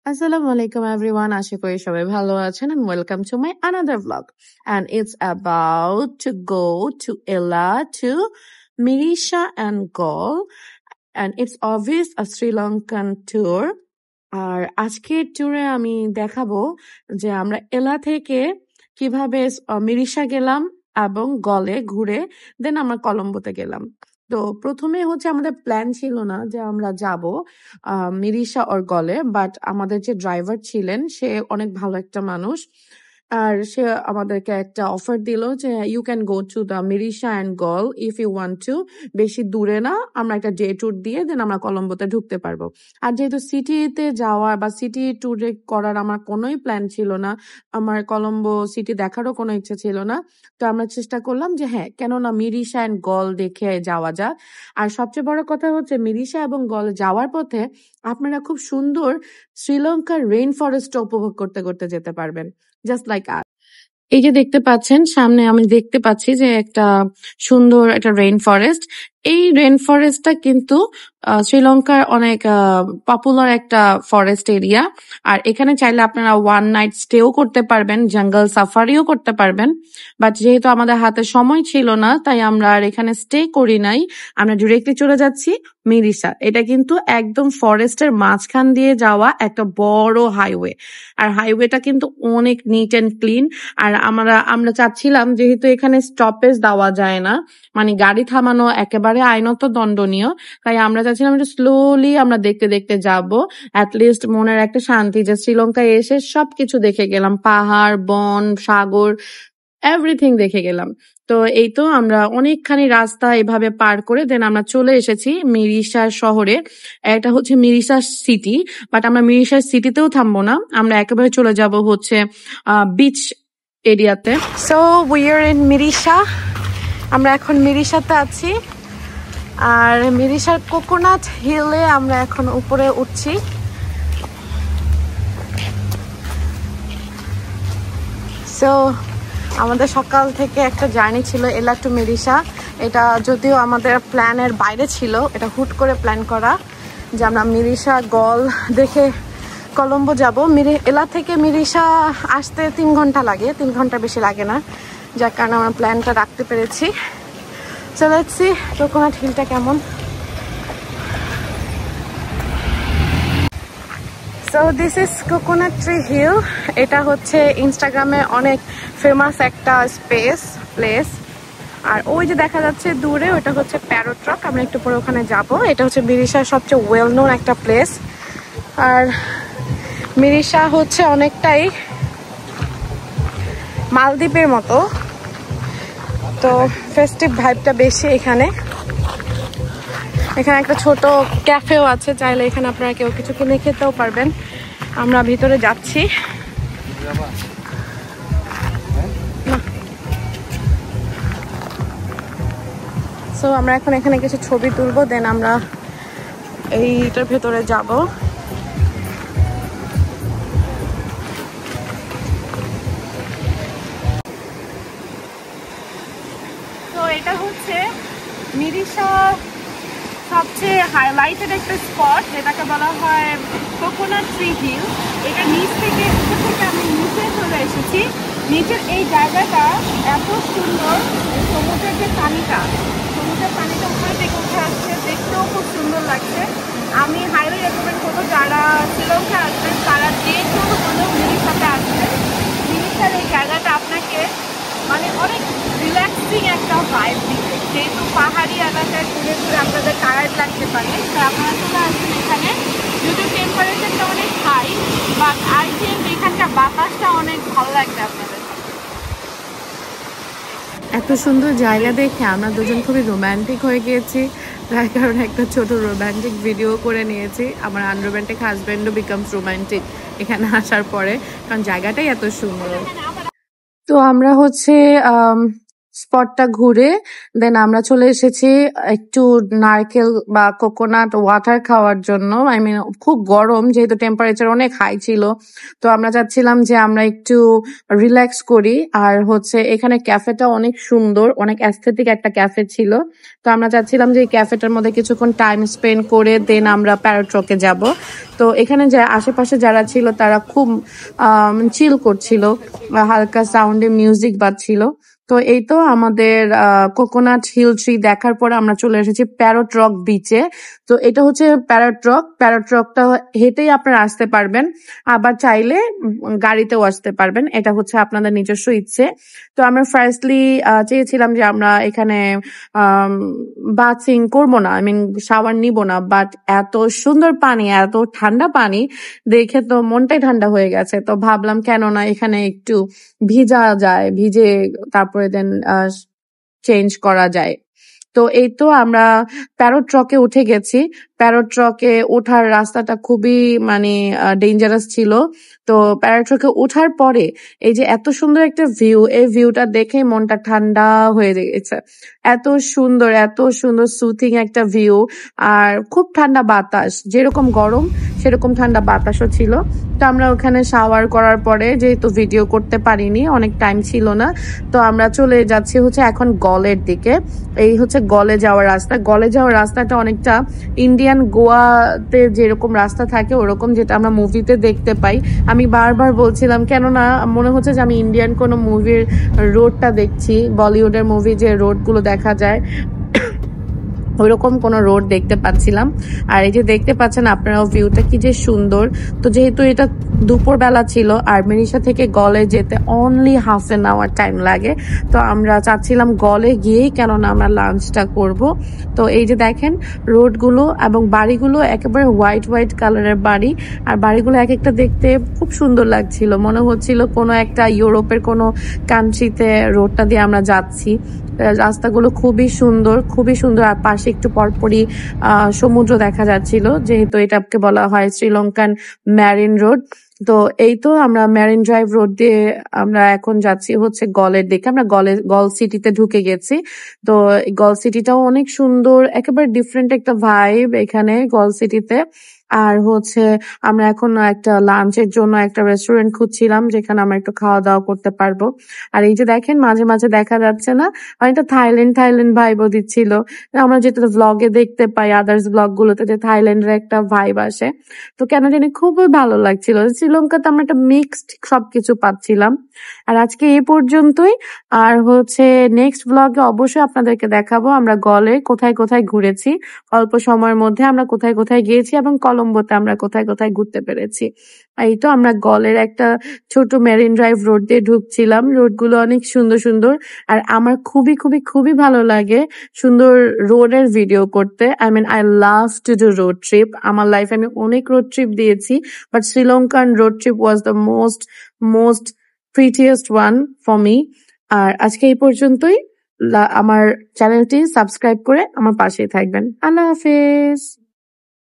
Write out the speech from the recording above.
Assalamu alaikum everyone. আশা করি সবাই ভালো আছেন and welcome to my another vlog. And it's about to go to Ella to Mirisha and Gaul. And it's obvious a Sri Lankan tour. আর আজকের ট্যুরে আমি দেখাবো যে আমরা এলা থেকে কিভাবে মিরিশা গেলাম এবং গলে ঘুরে দেন আমরা কলম্বোতে গেলাম। তো প্রথমে হচ্ছে আমাদের প্ল্যান ছিল না যে আমরা যাব মিরিশা ওর গলে, বাট আমাদের যে ড্রাইভার ছিলেন সে অনেক ভালো একটা মানুষ, আর সে আমাদেরকে একটা অফার দিল যে you can go to the Mirissa and Galle if you want to. বেশি দূরে না, আমরা একটা ডে ট্যুর দিয়ে দেন আমরা কলম্বোতে ঢুকতে পারবো। আর যেহেতু সিটিতে যাওয়ার বা সিটি ট্যুরে করার আমার কোনোই প্ল্যান ছিল না, আমার কলম্বো সিটি দেখারও কোনো ইচ্ছা ছিল না, তো আমরা চেষ্টা করলাম যে হ্যাঁ কেন না মিরিশা অ্যান্ড গল দেখে যাওয়া যাক। আর সবচেয়ে বড় কথা হচ্ছে মিরিশা এবং গল যাওয়ার পথে আপনারা খুব সুন্দর শ্রীলঙ্কার রেইন ফরেস্ট উপভোগ করতে করতে যেতে পারবেন, জাস্ট লাইক আস। এই যে দেখতে পাচ্ছেন সামনে আমি দেখতে পাচ্ছি যে একটা সুন্দর একটা রেইন ফরেস্ট। এই রেইন ফরেস্টটা কিন্তু শ্রীলঙ্কার অনেক পপুলার একটা ফরেস্ট এরিয়া। আর এখানে চাইলে আপনারা ওয়ান নাইট স্টেও করতে পারবেন, জঙ্গল সাফারিও করতে পারবেন। বাট যেহেতু আমাদের হাতে সময় ছিল না তাই আমরা আর এখানে স্টে করি নাই, আমরা ডিরেক্টলি চলে যাচ্ছি মিরিশা। এটা কিন্তু একদম ফরেস্টের মাঝখান দিয়ে যাওয়া একটা বড় হাইওয়ে, আর হাইওয়েটা কিন্তু অনেক নিট অ্যান্ড ক্লিন। আর আমরা চাচ্ছিলাম যেহেতু এখানে স্টপেজ দেওয়া যায় না, মানে গাড়ি থামানো একেবারে আইনত দণ্ডনীয়, তাই আমরা চাচ্ছিলাম একটু স্লোলি আমরা দেখতে দেখতে যাব। অ্যাটলিস্ট মনের একটা শান্তি যে শ্রীলঙ্কায় এসে সবকিছু দেখে গেলাম, পাহাড়, বন, সাগর, এভরিথিং দেখে গেলাম। তো এই তো আমরা অনেকখানি রাস্তা এভাবে পার করে দেন আমরা চলে এসেছি মিরিশার শহরে। এটা হচ্ছে মিরিশা সিটি, বাট আমরা মিরিশার সিটিতেও থামবো না, আমরা একেবারে চলে যাব হচ্ছে বিচ এরিয়াতে। সো উই আর ইন মিরিশা, আমরা এখন মিরিশাতে আছি। আর মিরিশার কোকোনাট হিলে আমরা এখন উপরে উঠছি। সো আমাদের সকাল থেকে একটা জার্নি ছিল এলা টু মিরিশা। এটা যদিও আমাদের প্ল্যানের বাইরে ছিল, এটা হুট করে প্ল্যান করা যে আমরা মিরিশা গল দেখে কলম্বো যাব। এলা থেকে মিরিশা আসতে 3 ঘন্টা লাগে, 3 ঘন্টা বেশি লাগে না, যার কারণে আমরা প্ল্যানটা রাখতে পেরেছি। সো লেটস সি কোকোনাট হিলটা কেমন। So this is coconut tree hill. এটা হচ্ছে ইনস্টাগ্রামে অনেক ফেমাস একটা প্লেস। আর ওই যে দেখা যাচ্ছে দূরে ওটা হচ্ছে প্যারট রক, আমরা একটু পরে ওখানে যাব। এটা হচ্ছে মিরিশার সবচেয়ে ওয়েল নোন একটা প্লেস। আর মিরিশা হচ্ছে অনেকটাই মালদ্বীপের মতো, তো ফেস্টিভ ভাইবটা বেশি এখানে। এখানে একটা ছোট ক্যাফেও আছে, চাইলে এখানে আপনারা কেউ কিছু কিনে খেতেও পারবেন। আমরা ভিতরে যাচ্ছি। সো আমরা এখন এখানে কিছু ছবি তুলবো, দেন আমরা এইটার ভেতরে যাব। তো এটা হচ্ছে মিরিশা সবচেয়ে হাইলাইটেড একটা স্পট, যেটাকে বলা হয় কোকোনাট ট্রি হিল। এটা নিচ থেকে আমি নিচে চলে এসেছি। নিচের এই জায়গাটা এত সুন্দর, সমুদ্রের পানিটা উপরে থেকে উঠে আসছে, দেখতেও খুব সুন্দর লাগছে। আমি হাইলি রেকমেন্ড করবো যারা শ্রীলঙ্কা আসবেন তারা যে কোনো হলেও মিরিশাতে আসবেন। মিরিশার এই জায়গাটা আপনাকে মানে অনেক রিল্যাক্সিং একটা ভাইব দিবে। যেহেতু পাহাড়ি এলাকায় ঘুরে ঘুরে আপনাদের টায়ার্ড লাগতে পারে, তো আপনারা চলে আসবেন এখানে। যদিও টেম্পারেচারটা অনেক হাই, বাট আই থিঙ্ক এখানকার বাতাসটা অনেক ভালো লাগবে আপনাদের। এত সুন্দর জায়গা দেখে আমরা দুজন খুবই রোম্যান্টিক হয়ে গিয়েছি, তার কারণে একটা ছোট রোম্যান্টিক ভিডিও করে নিয়েছি। আমার আনরোম্যান্টিক হাজব্যান্ডও বিকামস রোম্যান্টিক এখানে আসার পরে, কারণ জায়গাটাই এত সুন্দর। তো আমরা হচ্ছে স্পটটা ঘুরে দেন আমরা চলে এসেছি একটু নারকেল বা কোকোনাট ওয়াটার খাওয়ার জন্য। আই মিন খুব গরম, যেহেতু টেম্পারেচার অনেক হাই ছিল, তো আমরা চাচ্ছিলাম যে আমরা একটু রিল্যাক্স করি। আর হচ্ছে এখানে ক্যাফেটা অনেক সুন্দর, অনেক অ্যাস্থেটিক একটা ক্যাফে ছিল। তো আমরা চাচ্ছিলাম যে এই ক্যাফেটার মধ্যে কিছুক্ষণ টাইম স্পেন্ড করে দেন আমরা প্যারট রকে যাব। তো এখানে যে আশেপাশে যারা ছিল তারা খুব চিল করছিল, হালকা সাউন্ডে মিউজিক বাজছিল। তো এই তো আমাদের কোকোনাট হিল ট্রি দেখার পরে আমরা চলে এসেছি প্যারট রক বিচে। তো এটা হচ্ছে প্যারট রক। প্যারট রকটা হেঁটেই আপনারা আসতে পারবেন, আবার চাইলে গাড়িতেও আসতে পারবেন, এটা হচ্ছে আপনাদের নিজস্ব ইচ্ছে। তো আমরা ফার্স্টলি চেয়েছিলাম যে আমরা এখানে বাথিং করবো না, আই মিন শাওয়ার নিব না, বাট এত সুন্দর পানি, এত ঠান্ডা পানি দেখে তো মনটাই ঠান্ডা হয়ে গেছে। তো ভাবলাম কেন না এখানে একটু ভিজা যায়, ভিজে তারপরে দেন চেঞ্জ করা যায়। তো এই তো আমরা প্যারট রকে উঠে গেছি। প্যারট রকে ওঠার রাস্তাটা খুবই মানে ডেঞ্জারাস ছিল। তো প্যারট রকে ওঠার পরে এই যে এত সুন্দর একটা ভিউ, এই ভিউটা দেখে মনটা ঠান্ডা হয়ে গেছে। এত সুন্দর সুথিং একটা ভিউ, আর খুব ঠান্ডা বাতাস, যেরকম গরম সেরকম ঠান্ডা বাতাসও ছিল। তো আমরা ওখানে শাওয়ার করার পরে, যেহেতু ভিডিও করতে পারিনি, অনেক টাইম ছিল না, তো আমরা চলে যাচ্ছি হচ্ছে এখন গলের দিকে। এই হচ্ছে গলে যাওয়ার রাস্তা। গলে যাওয়ার রাস্তাটা অনেকটা ইন্ডিয়ান গোয়াতে যেরকম রাস্তা থাকে ওরকম, যেটা আমরা মুভিতে দেখতে পাই। আমি বারবার বলছিলাম কেননা মনে হচ্ছে যে আমি ইন্ডিয়ান কোনো মুভির রোডটা দেখছি, বলিউডের মুভি যে রোডগুলো দেখা যায় ওইরকম কোনো রোড দেখতে পাচ্ছিলাম। আর এই যে দেখতে পাচ্ছেন আপনারাও ভিউটা কি যে সুন্দর। তো যেহেতু এটা দুপুর বেলা ছিল আর মেরিশা থেকে গলে যেতে only half an hour time লাগে, তো আমরা চাচ্ছিলাম গলে গিয়েই কেননা আমরা লাঞ্চটা করব। তো এই যে দেখেন রোডগুলো এবং বাড়িগুলো একেবারে হোয়াইট হোয়াইট কালারের বাড়ি, আর বাড়িগুলো এক একটা দেখতে খুব সুন্দর লাগছিল, মনে হচ্ছিল কোনো একটা ইউরোপের কোনো কান্ট্রিতে রোডটা দিয়ে আমরা যাচ্ছি। রাস্তাগুলো খুবই সুন্দর, খুবই সুন্দর। আর পাশে একটু পরপরই সমুদ্র দেখা যাচ্ছিল, যেহেতু এটাকে বলা হয় শ্রীলঙ্কান ম্যারিন রোড। তো এই তো আমরা ম্যারিন ড্রাইভ রোড দিয়ে আমরা এখন যাচ্ছি হচ্ছে গলের দিকে। আমরা গল সিটিতে ঢুকে গেছি। তো গল সিটিটাও অনেক সুন্দর, একেবারে ডিফারেন্ট একটা ভাইব এখানে গল সিটিতে। আর হচ্ছে আমরা এখন একটা লাঞ্চের জন্য একটা রেস্টুরেন্ট খুঁজছিলাম যেখানে আমরা একটু খাওয়া দাওয়া করতে পারবো। আর এই যে দেখেন মাঝে মাঝে দেখা যাচ্ছে না অনেকটা থাইল্যান্ড ভাইবও দিচ্ছিল। আমরা যেটা ব্লগে দেখতে পাই, আদার্স ব্লগ গুলোতে, যে থাইল্যান্ডের একটা ভাইব আসে। তো কেন জানি খুবই ভালো লাগছিল। শ্রীলঙ্কাতে আমরা একটা মিক্সড সবকিছু পাচ্ছিলাম। আর আজকে এই পর্যন্তই। আর হচ্ছে নেক্সট ব্লগে অবশ্যই আপনাদেরকে দেখাবো আমরা গলে কোথায় কোথায় ঘুরেছি, অল্প সময়ের মধ্যে আমরা কোথায় কোথায় গিয়েছি, এবং কলম্বোতে আমরা কোথায় কোথায় ঘুরতে পেরেছি। এই তো আমরা গলের একটা ছোট মেরিন ড্রাইভ রোড দিয়ে ঢুকছিলাম। রোডগুলো অনেক সুন্দর সুন্দর। আর আমার খুবই খুবই খুবই ভালো লাগে সুন্দর রোডের ভিডিও করতে। I mean I love to do road trip. আমার লাইফে আমি অনেক রোড ট্রিপ দিয়েছি, but Sri Lankan road trip was the most most prettiest one for me. আর আজকে এই পর্যন্তই। আমার চ্যানেলটি সাবস্ক্রাইব করে আমার পাশেই থাকবেন। আল্লাহ হাফেজ।